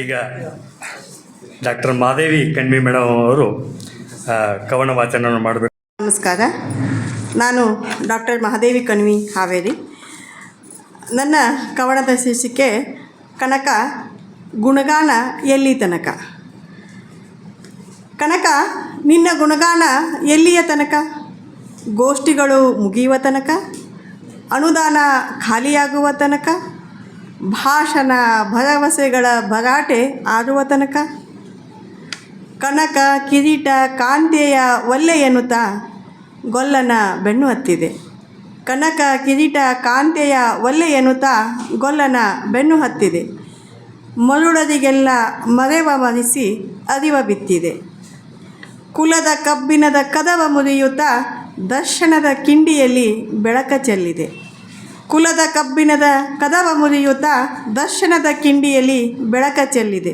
ಈಗ doctor Madevi Kanvi madam ಅವರು ಕವನ ವಾಚನವನ್ನು ಮಾಡಬೇಕು. ನಮಸ್ಕಾರ, ನಾನು ಡಾಕ್ಟರ್ ಮಹಾದೇವಿ ಕಣ್ವಿ ಹಾವೇರಿ. ನನ್ನ ಕವನದ ಶೀರ್ಷಿಕೆ ಕನಕ ಗುಣಗಾನ ಎಲ್ಲಿ ತನಕ. ಕನಕ, ನಿನ್ನ ಗುಣಗಾನ ಎಲ್ಲಿಯ ತನಕ? ಗೋಷ್ಠಿಗಳು ಮುಗಿಯುವ ತನಕ, ಅನುದಾನ ಖಾಲಿಯಾಗುವ ತನಕ, ಭಾಷಣ ಭರವಸೆಗಳ ಭರಾಟೆ ಆಡುವ ತನಕ. ಕನಕ ಕಿರೀಟ ಕಾಂತೆಯ ಒಲ್ಲೆ ಎನ್ನುತ್ತಾ ಗೊಲ್ಲನ ಬೆನ್ನು ಹತ್ತಿದೆ. ಕನಕ ಕಿರೀಟ ಕಾಂತೆಯ ಒಲ್ಲೆ ಎನ್ನುತ್ತಾ ಗೊಲ್ಲನ ಬೆನ್ನು ಹತ್ತಿದೆ. ಮರುಳರಿಗೆಲ್ಲ ಮರೆವ ಮರೆಸಿ ಅರಿವ ಬಿತ್ತಿದೆ. ಕುಲದ ಕಬ್ಬಿಣದ ಕದವ ಮುರಿಯುತ್ತಾ ದರ್ಶನದ ಕಿಂಡಿಯಲ್ಲಿ ಬೆಳಕ ಚೆಲ್ಲಿದೆ. ಕುಲದ ಕಬ್ಬಿಣದ ಕದವ ಮುರಿಯುತ್ತಾ ದರ್ಶನದ ಕಿಂಡಿಯಲ್ಲಿ ಬೆಳಕ ಚೆಲ್ಲಿದೆ.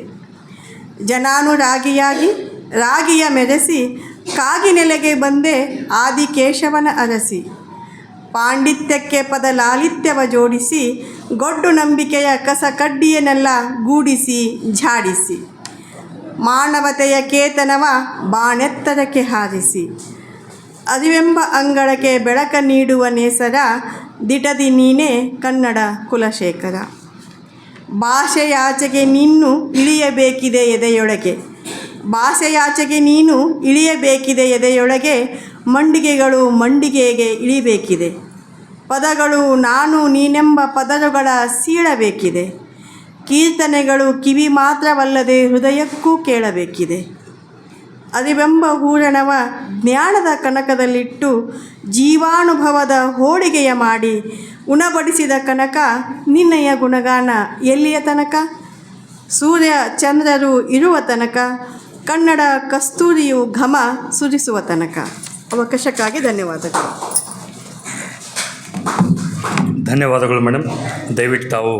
ಜನಾನುರಾಗಿಯಾಗಿ ರಾಗಿಯ ಮೆರೆಸಿ ಕಾಗಿ ನೆಲೆಗೆ ಬಂದೆ ಆದಿಕೇಶವನ ಅರಸಿ. ಪಾಂಡಿತ್ಯಕ್ಕೆ ಪದ ಲಾಲಿತ್ಯವ ಜೋಡಿಸಿ ಗೊಡ್ಡು ನಂಬಿಕೆಯ ಕಸ ಕಡ್ಡಿಯನ್ನೆಲ್ಲ ಗೂಡಿಸಿ ಝಾಡಿಸಿ. ಮಾನವತೆಯ ಕೇತನವ ಬಾಣೆತ್ತರಕ್ಕೆ ಹಾರಿಸಿ ಅರಿವೆಂಬ ಅಂಗಳಕ್ಕೆ ಬೆಳಕ ನೀಡುವ ನೇಸರ ದಿಟದಿ ನೀನೇ ಕನ್ನಡ ಕುಲಶೇಖರ. ಭಾಷೆಯಾಚೆಗೆ ನೀನು ಇಳಿಯಬೇಕಿದೆ ಎದೆಯೊಳಗೆ. ಭಾಷೆಯಾಚೆಗೆ ನೀನು ಇಳಿಯಬೇಕಿದೆ ಎದೆಯೊಳಗೆ. ಮಂಡಿಗೆಗಳು ಮಂಡಿಗೆಗೆ ಇಳಿಬೇಕಿದೆ. ಪದಗಳು ನಾನು ನೀನೆಂಬ ಪದರುಗಳ ಸೀಳಬೇಕಿದೆ. ಕೀರ್ತನೆಗಳು ಕಿವಿ ಮಾತ್ರವಲ್ಲದೆ ಹೃದಯಕ್ಕೂ ಕೇಳಬೇಕಿದೆ. ಅರಿವೆಂಬ ಹೂರಣವ ಜ್ಞಾನದ ಕನಕದಲ್ಲಿಟ್ಟು ಜೀವಾನುಭವದ ಹೋಳಿಗೆಯ ಮಾಡಿ ಉಣಬಡಿಸಿದ ಕನಕ ನಿನ್ನಯ ಗುಣಗಾನ ಎಲ್ಲಿಯ ತನಕ? ಸೂರ್ಯ ಚಂದ್ರರು ಇರುವ ತನಕ, ಕನ್ನಡ ಕಸ್ತೂರಿಯು ಘಮ ಸುರಿಸುವ ತನಕ. ಅವಕಾಶಕ್ಕಾಗಿ ಧನ್ಯವಾದಗಳು. ಧನ್ಯವಾದಗಳು ಮೇಡಮ್. ದಯವಿಟ್ಟು ತಾವು